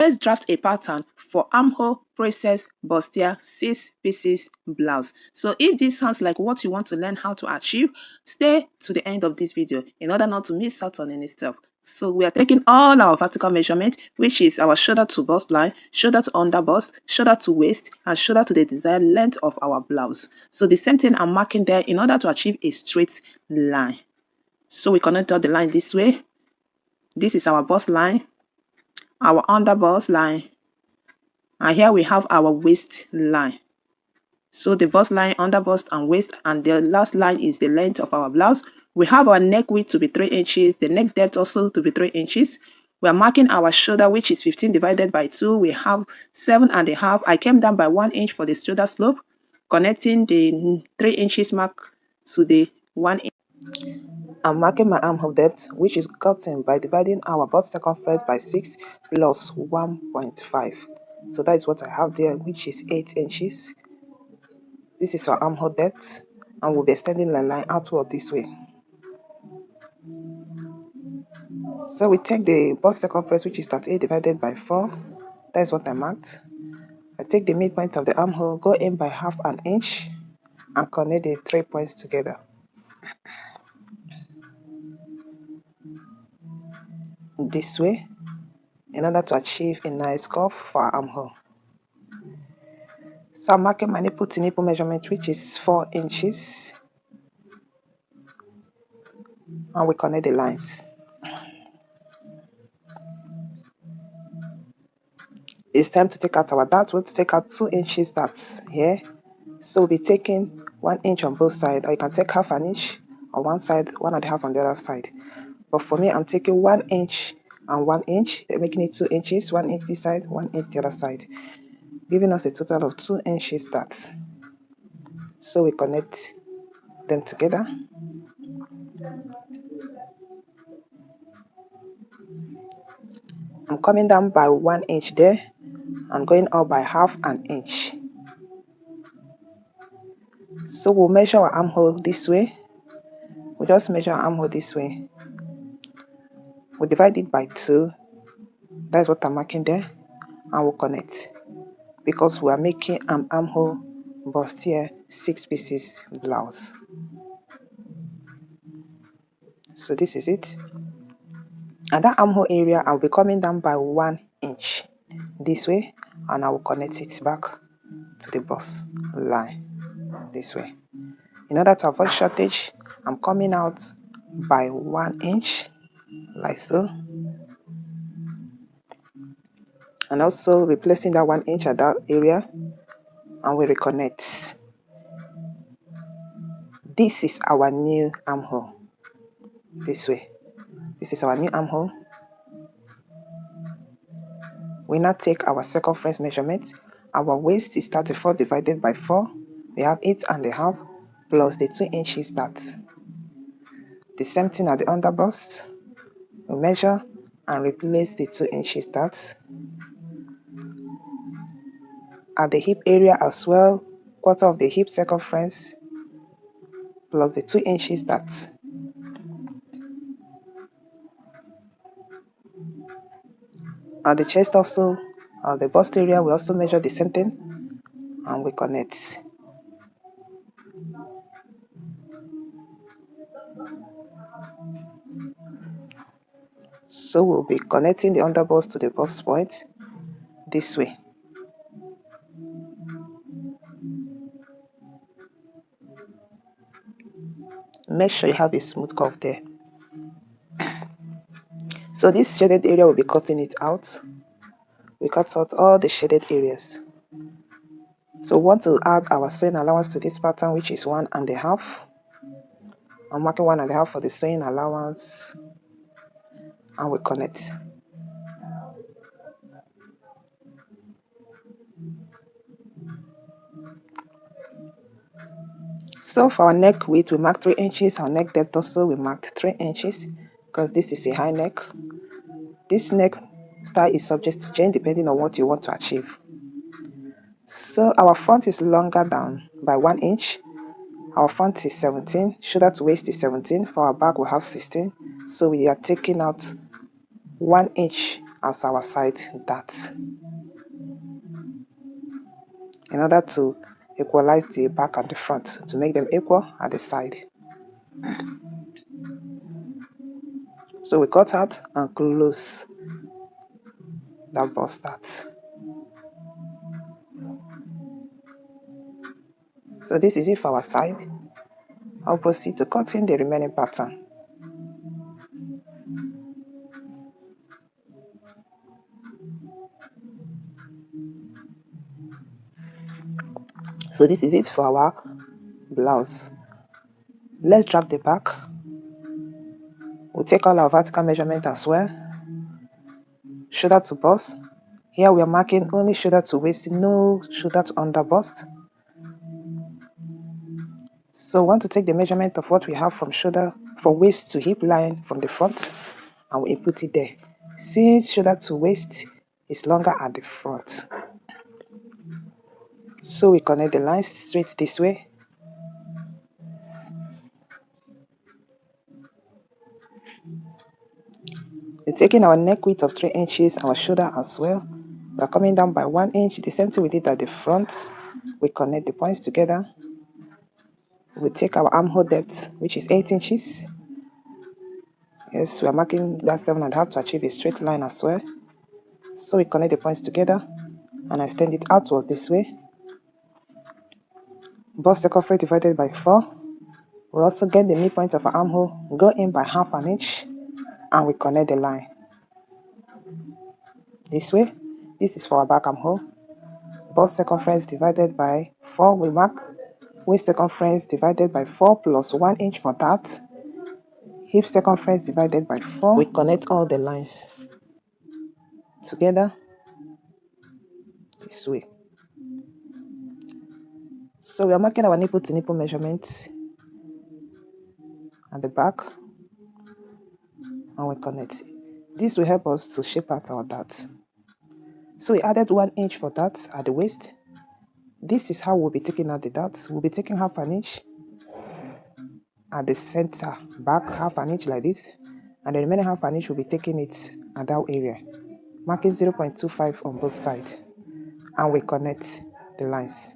Let's draft a pattern for armhole princess bustier 6 pieces blouse. So if this sounds like what you want to learn how to achieve, stay to the end of this video in order not to miss out on any step. So we are taking all our vertical measurement, which is our shoulder to bust line, shoulder to under bust, shoulder to waist, and shoulder to the desired length of our blouse. So the same thing I'm marking there in order to achieve a straight line. So we connect all the line this way. This is our bust line, our under bust line, and here we have our waist line. So the bust line, under bust, and waist, and the last line is the length of our blouse. We have our neck width to be 3 inches, the neck depth also to be 3 inches. We are marking our shoulder, which is 15 divided by 2. We have 7.5. I came down by 1 inch for the shoulder slope, connecting the 3 inches mark to the 1 inch. I'm marking my armhole depth, which is gotten by dividing our bust circumference by 6 plus 1.5. So that is what I have there, which is 8 inches. This is our armhole depth, and we'll be extending the line outward this way. So we take the bust circumference, which is 38 divided by 4. That is what I marked. I take the midpoint of the armhole, go in by half an inch, and connect the 3 points together. This way, in order to achieve a nice curve for our armhole. So I'm marking my nipple to nipple measurement, which is 4 inches, and we connect the lines. It's time to take out our dart. We'll take out 2 inches darts here. So we'll be taking 1 inch on both sides, or you can take half an inch on one side, 1.5 on the other side. But for me, I'm taking 1 inch and 1 inch, making it 2 inches, 1 inch this side, 1 inch the other side, giving us a total of 2 inches darts. So we connect them together. I'm coming down by 1 inch there. I'm going up by half an inch. So we'll measure our armhole this way. We'll just measure our armhole this way. We'll divide it by 2. That's what I'm marking there. And we'll connect. Because we are making an armhole bustier 6 pieces blouse. So this is it. At that armhole area, I'll be coming down by 1 inch this way, and I will connect it back to the bust line this way. In order to avoid shortage, I'm coming out by 1 inch like so, and also replacing that 1 inch at that area, and we reconnect. This is our new armhole this way. This is our new armhole. We now take our circumference measurement. Our waist is 34 divided by 4. We have 8.5 plus the 2 inches that. The same thing at the under bust. We measure and replace the 2 inches that. At the hip area as well, quarter of the hip circumference plus the 2 inches that. At the chest also, at the bust area, we also measure the same thing, and we connect. So we'll be connecting the under bust to the bust point this way. Make sure you have a smooth curve there. So this shaded area, will be cutting it out. We cut out all the shaded areas. So we want to add our sewing allowance to this pattern, which is 1.5. I'm marking 1.5 for the sewing allowance, and we connect. So for our neck width, we marked 3 inches. Our neck depth also, we marked 3 inches, because this is a high neck. This neck style is subject to change depending on what you want to achieve. So our front is longer down by 1 inch. Our front is 17, shoulder to waist is 17. For our back, we have 16. So we are taking out 1 inch as our side dart in order to equalize the back and the front, to make them equal at the side. So we cut out and close that bust dart. So this is it for our side. I'll proceed to cutting the remaining pattern. So this is it for our blouse. Let's drop the back. We'll take all our vertical measurement as well. Shoulder to bust. Here we are marking only shoulder to waist, no shoulder to under bust. So we want to take the measurement of what we have from shoulder, from waist to hip line from the front, and we put it there. Since shoulder to waist is longer at the front, so we connect the lines straight this way. We're taking our neck width of 3 inches, our shoulder as well. We are coming down by 1 inch. The same thing we did at the front. We connect the points together. We take our armhole depth, which is 8 inches. Yes, we are marking that 7.5 to achieve a straight line as well. So we connect the points together and extend it outwards this way. Bust circumference divided by 4. We also get the midpoint of our armhole, go in by 1/2 inch, and we connect the line this way. This is for our back armhole. Bust circumference divided by 4, we mark. Waist circumference divided by 4 plus 1 inch for that. Hip circumference divided by 4. We connect all the lines together this way. So we are marking our nipple to nipple measurement at the back, and we connect. This will help us to shape out our dart. So we added 1 inch for that at the waist. This is how we'll be taking out the darts. We'll be taking 1/2 inch at the center back, 1/2 inch like this, and the remaining 1/2 inch we'll be taking it at that area, marking 0.25 on both sides, and we connect the lines,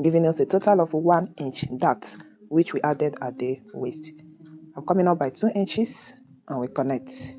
giving us a total of 1 inch dart, which we added at the waist. I'm coming up by 2 inches, and we connect.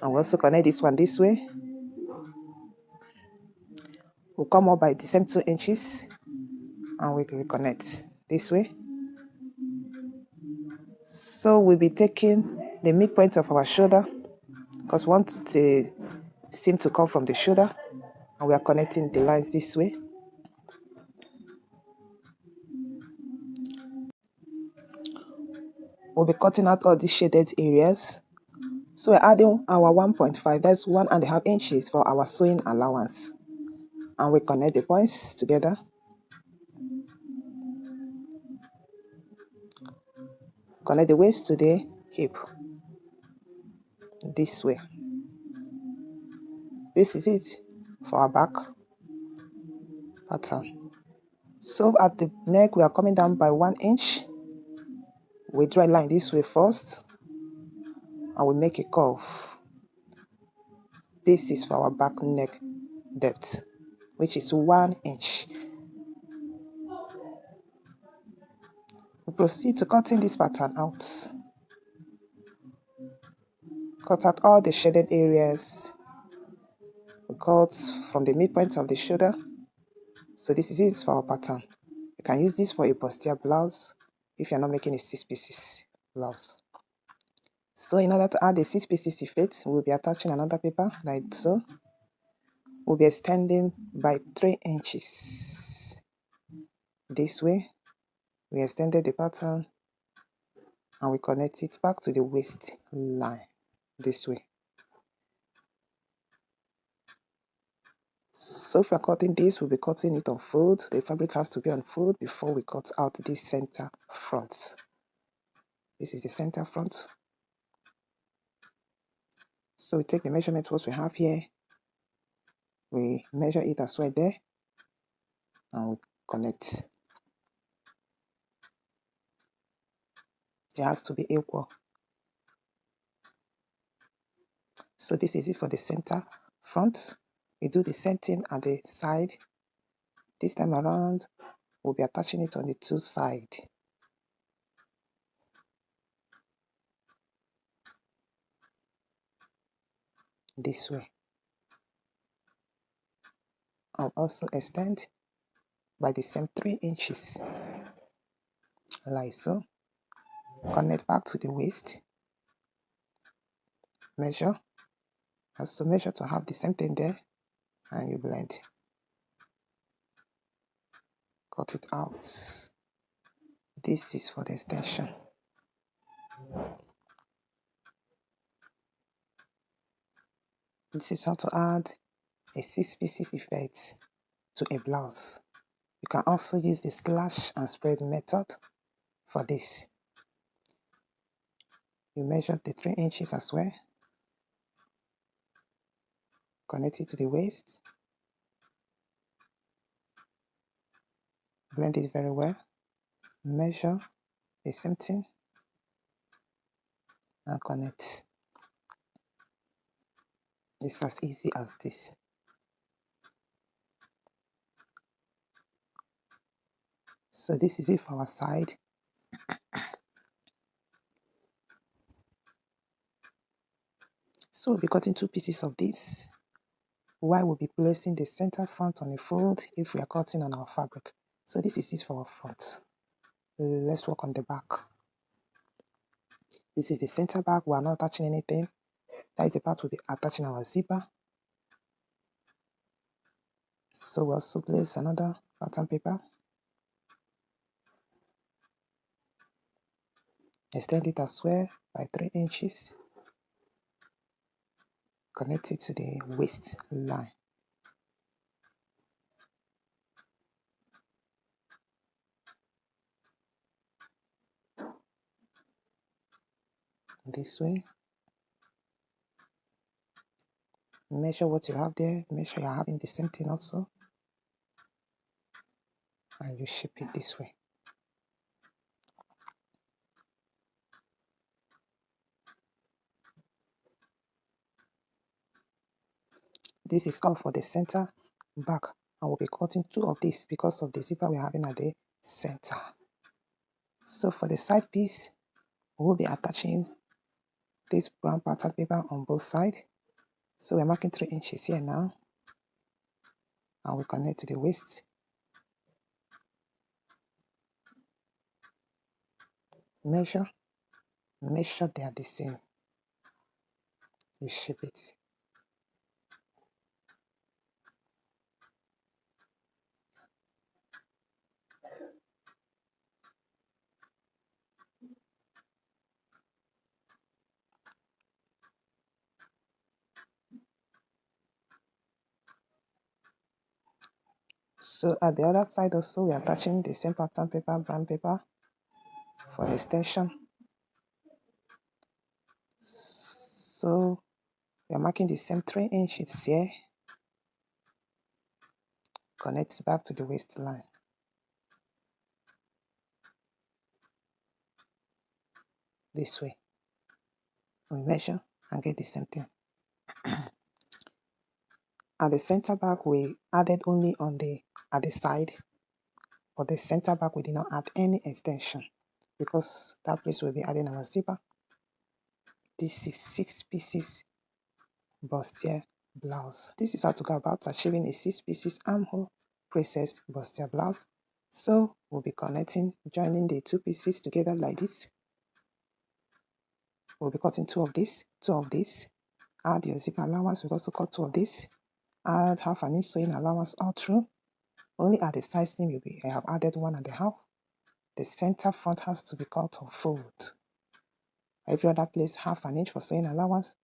And we also connect this one this way. We'll come up by the same 2 inches, and we reconnect this way. So we'll be taking the midpoint of our shoulder, because we want the seam to come from the shoulder, and we are connecting the lines this way. We'll be cutting out all these shaded areas. So we're adding our 1.5, that's 1.5 inches for our sewing allowance. And we connect the points together. Connect the waist to the hip this way. This is it for our back pattern. So at the neck, we are coming down by 1 inch. We draw a line this way first, and we make a curve. This is for our back neck depth, which is 1 inch. We proceed to cutting this pattern out. Cut out all the shaded areas. We cut from the midpoint of the shoulder. So this is it for our pattern. You can use this for a bustier blouse if you're not making a 6 pieces blouse. So in order to add the 6 pieces effect, we'll be attaching another paper like so. We'll be extending by 3 inches. This way, we extended the pattern and we connect it back to the waist line this way. So if we're cutting this, we'll be cutting it on fold. The fabric has to be on fold before we cut out this center front. This is the center front. So we take the measurement what we have here. We measure it as well there. And we connect. It has to be equal. So this is it for the center front. We do the same thing at the side. This time around, we'll be attaching it on the two sides. This way. I'll also extend by the same 3 inches, like so. Connect back to the waist. Measure. Also measure to have the same thing there, and you blend. Cut it out. This is for the extension. This is how to add a 6 pieces effect to a blouse. You can also use the slash and spread method for this. You measure the 3 inches as well. Connect it to the waist. Blend it very well. Measure the same thing and connect. It's as easy as this. So this is it for our side. So we'll be cutting 2 pieces of this, while we'll be placing the center front on the fold if we are cutting on our fabric. So this is it for our front. Let's work on the back. This is the center back. We are not attaching anything. That is the part we'll be attaching our zipper. So we'll also place another pattern paper. Extend it as well by 3 inches. Connect it to the waist line. This way. Measure what you have there. Make sure you're having the same thing also. And you shape it this way. This is all for the center back. And we'll be cutting 2 of these because of the zipper we're having at the center. So for the side piece, we'll be attaching this brown pattern paper on both sides. So we're marking 3 inches here now. And we connect to the waist. Measure. Make sure they are the same. You shape it. So at the other side also, we are attaching the same pattern paper, brown paper, for the extension. So we are marking the same 3 inches here. Connect back to the waistline. This way. We measure and get the same thing. At the center back, we added only at the side. For the center back, we did not add any extension because that place will be adding our zipper. This is 6 pieces Bustier blouse. This is how to go about achieving a 6 pieces armhole princess Bustier blouse. So we'll be joining the 2 pieces together like this. We'll be cutting 2 of this, 2 of this. Add your zipper allowance. We'll also cut 2 of this. Add half an inch sewing allowance all through. Only at the side seam I have added 1.5. The center front has to be cut or fold. Every other place half an inch for sewing allowance.